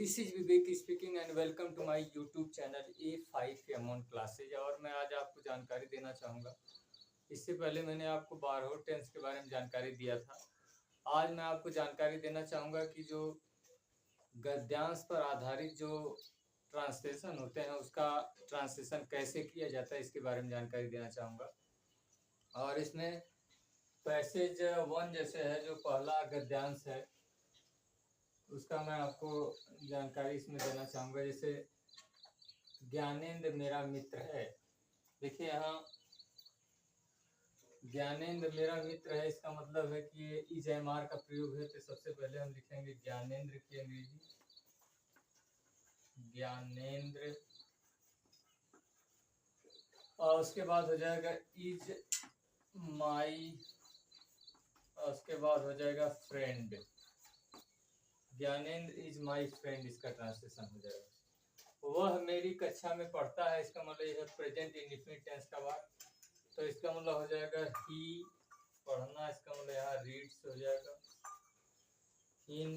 This is Vivek speaking and welcome to my YouTube channel A5 अमोन classes. और मैं आज आपको जानकारी देना चाहूँगा। इससे पहले मैंने आपको बारहों टेंस के बारे में जानकारी दिया था। आज मैं आपको जानकारी देना चाहूँगा कि जो गद्यांश पर आधारित जो ट्रांसलेशन होते हैं उसका ट्रांसलेशन कैसे किया जाता है इसके बारे में जानकारी देना चाहूँगा। और इसमें पैसेज 1 जैसे है जो पहला गद्यांश है उसका मैं आपको जानकारी इसमें देना चाहूँगा। जैसे ज्ञानेंद्र मेरा मित्र है। देखिए यहाँ ज्ञानेंद्र मेरा मित्र है, इसका मतलब है कि ये इज एम आर का प्रयोग है। तो सबसे पहले हम लिखेंगे ज्ञानेंद्र की अंग्रेजी ज्ञानेंद्र, और उसके बाद हो जाएगा इज माई, और उसके बाद हो जाएगा friend. Gyanendra is my friend, इसका ट्रांसलेशन हो जाएगा। वह मेरी कक्षा में पढ़ता है, इसका मतलब यह है प्रेजेंट इंडेफिनिट टेंस का वाक्य। तो इसका मतलब हो जाएगा ही पढ़ना, इसका मतलब यहाँ रीड्स हो जाएगा इन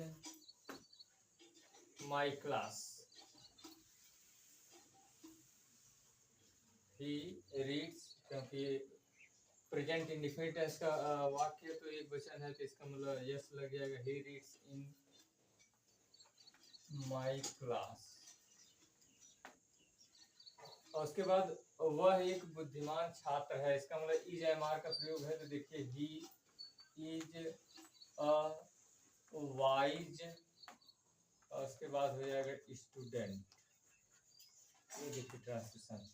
माई क्लास। ही रीड्स, क्योंकि प्रेजेंट इंडेफिनिट टेंस का वाक्य तो एक वचन है, तो इसका मतलब यस लग जाएगा he reads in my class. और उसके बाद वह एक बुद्धिमान छात्र है, इसका मतलब इज एम आर का प्रयोग है। तो देखिए ही इज अ वाइज, और उसके बाद हो जाएगा स्टूडेंट। ये देखिए ट्रांसलेशन।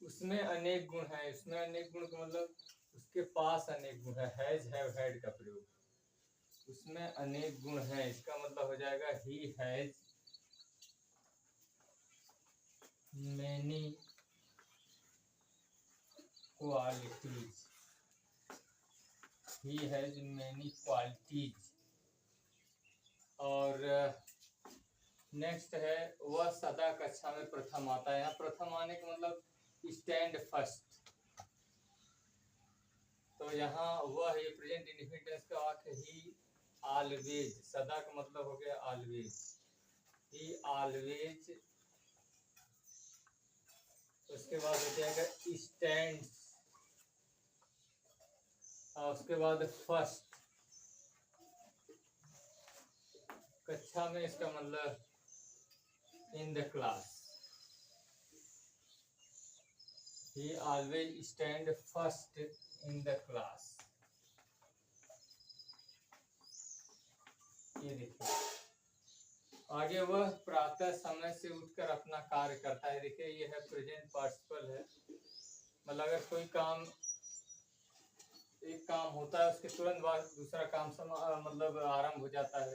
उसमें अनेक गुण है, उसमें अनेक गुण का मतलब उसके पास अनेक गुण है, हैज हैव हैड का प्रयोग। उसमें अनेक गुण है, इसका मतलब हो जाएगा he has many qualities. He has many qualities. और नेक्स्ट है वह सदा कक्षा में प्रथम आता है। यहाँ प्रथम आने का मतलब स्टैंड फर्स्ट। तो यहाँ वह ये प्रेजेंट इंडेफिनिट टेंस का वाक्य ही ऑलवेज, सदा का मतलब हो गया ऑलवेज, ही ऑलवेज। उसके बाद हो जाएगा स्टैंड, और उसके बाद फर्स्ट कक्षा में, इसका मतलब in the class. He always stand first in the class। ये देखिए आगे वह प्रातः समय से उठकर अपना कार्य करता है। देखिए ये है प्रेजेंट पार्टिसिपल है, मतलब अगर कोई काम, एक काम होता है उसके तुरंत बाद दूसरा काम मतलब आरंभ हो जाता है।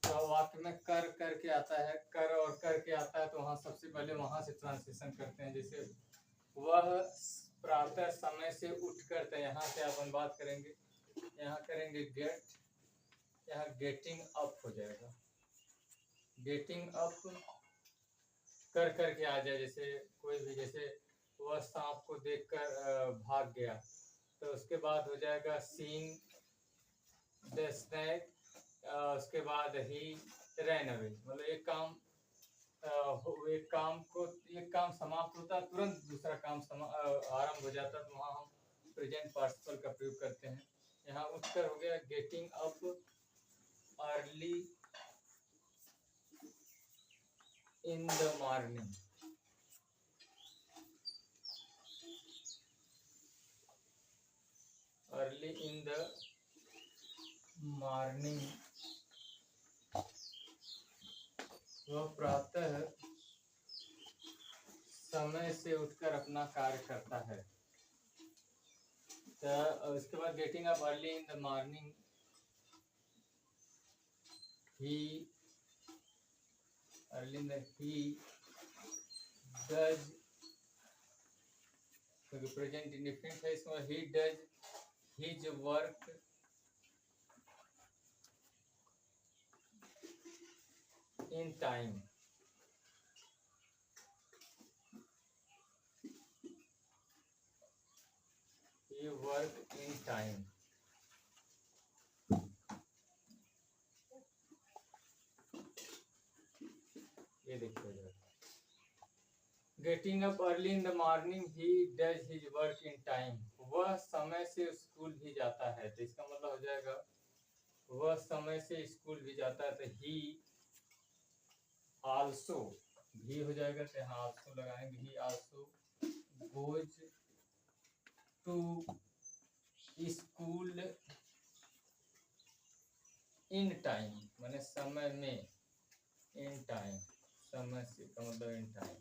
तो वाक्य में कर करके आता है, कर और करके आता है, तो वहाँ सबसे पहले वहां से ट्रांसलेशन करते हैं। जैसे वह प्रातः समय से उठ कर, तो यहाँ से अपन बात करेंगे, यहाँ करेंगे गेट, यहाँ गेटिंग अप हो जाएगा। गेटिंग अप कर करके आ जाए, जैसे कोई भी, जैसे वह सांप को देखकर भाग गया, तो उसके बाद हो जाएगा सीइंग द स्नैक। उसके बाद ही रैन अवे, मतलब एक काम समाप्त होता है, तुरंत दूसरा काम आरंभ हो जाता है, तो वहाँ हम प्रेजेंट पार्टिसिपल का प्रयोग करते हैं। यहाँ उत्तर हो गया getting up early in the morning. Early in the morning, वह प्रातः समय से उठकर अपना कार्य करता है। तो उसके बाद getting up early in the morning, he early in the he does, क्योंकि प्रेजेंट इंडेफिनिट है, इसमें he does his work in time. He work in time। ये देखिए जरा, getting up early in the morning he does his work in time, वह समय से school भी जाता है। तो इसका मतलब हो जाएगा वह समय से स्कूल भी जाता है, तो ही आल्सो, भी हो जाएगा तो यहाँ आल्सो लगाएंगे, he also goes to school in time, माने समय में, इन टाइम, समय से का मतलब इन टाइम,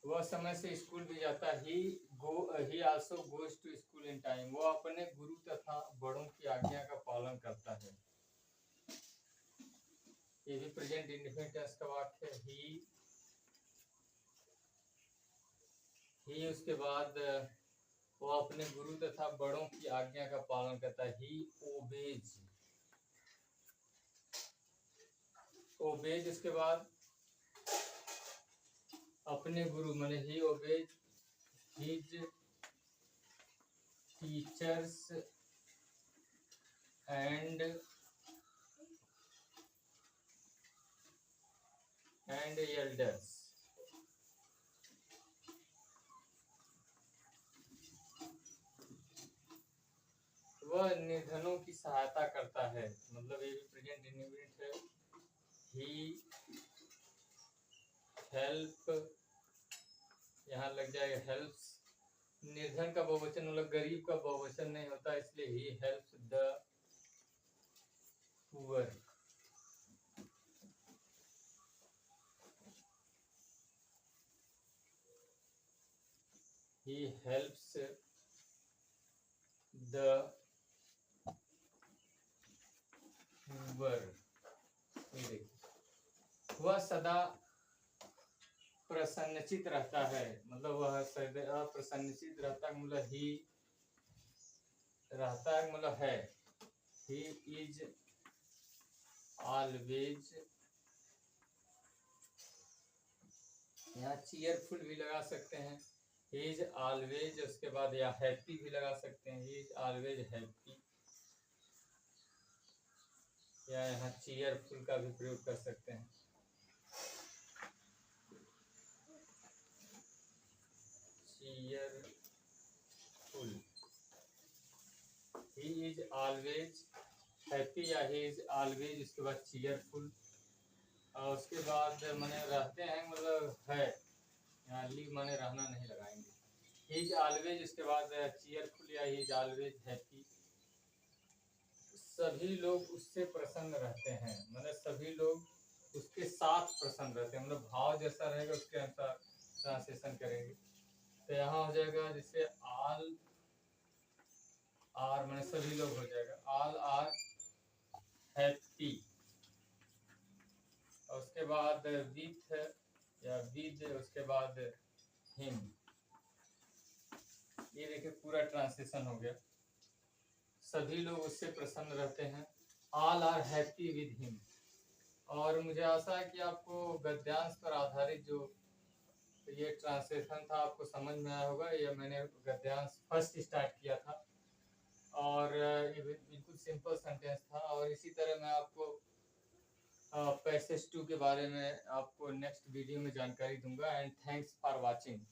वह समय से स्कूल भी जाता। He also goes to school in time, वो अपने गुरु तथा बड़ों की आज्ञा का पालन करता है। ये भी प्रेजेंट इंडेफिनिट टेंस का वाक्य है। ही उसके बाद वो अपने गुरु तथा बड़ों की आज्ञा का पालन करता है। ही ओबेज, ओबेज उसके बाद अपने गुरु, माने ही obeys his teachers and elders, वह निर्धनों की सहायता करता है, मतलब ये भी प्रेजेंट इंडेफिनिट है। ही हेल्प, यहाँ लग जाएगा हेल्प्स, निर्धन का बहुवचन मतलब गरीब का बहुवचन नहीं होता, इसलिए he helps the poor. He helps the poor. वह सदा प्रसन्नचित रहता है, मतलब वह सदा प्रसन्नचित रहता है, मतलब ही रहता है मतलब है। ही इज ऑलवेज, यहाँ चीयरफुल भी लगा सकते हैं। ही इज ऑलवेज, उसके बाद या हैप्पी भी लगा सकते हैं। ही इज ऑलवेज हैप्पी, या यहाँ चीयरफुल का भी प्रयोग कर सकते हैं। Cheerful, he is always happy या ही इज ऑलवेज, उसके बाद चीयरफुल, और उसके बाद माने रहते हैं मतलब है, यहाँ लिव माने रहना नहीं लगाएंगे। ही इज ऑलवेज, उसके बाद चीयरफुल या ही इज ऑलवेज हैप्पी। सभी लोग उससे प्रसन्न रहते हैं, मतलब सभी लोग उसके साथ प्रसन्न रहते हैं, मतलब भाव जैसा रहेगा उसके अनुसार ट्रांसलेशन करेंगे। तो यहाँ हो जाएगा जैसे ऑल आर, मैंने सभी लोग हो जाएगा, ऑल आर हैप्पी, और उसके बाद विथ या विद, उसके बाद हिम। ये देखिए पूरा ट्रांसलेशन हो गया, सभी लोग उससे प्रसन्न रहते हैं, all are happy with him. और मुझे आशा है कि आपको गद्यांश पर आधारित जो ये ट्रांसलेशन था आपको समझ में आया होगा। ये मैंने गद्यांश फर्स्ट स्टार्ट किया था, और ये बिल्कुल सिंपल सेंटेंस था, और इसी तरह मैं आपको पैसेज 2 के बारे में आपको नेक्स्ट वीडियो में जानकारी दूंगा। And thanks for watching.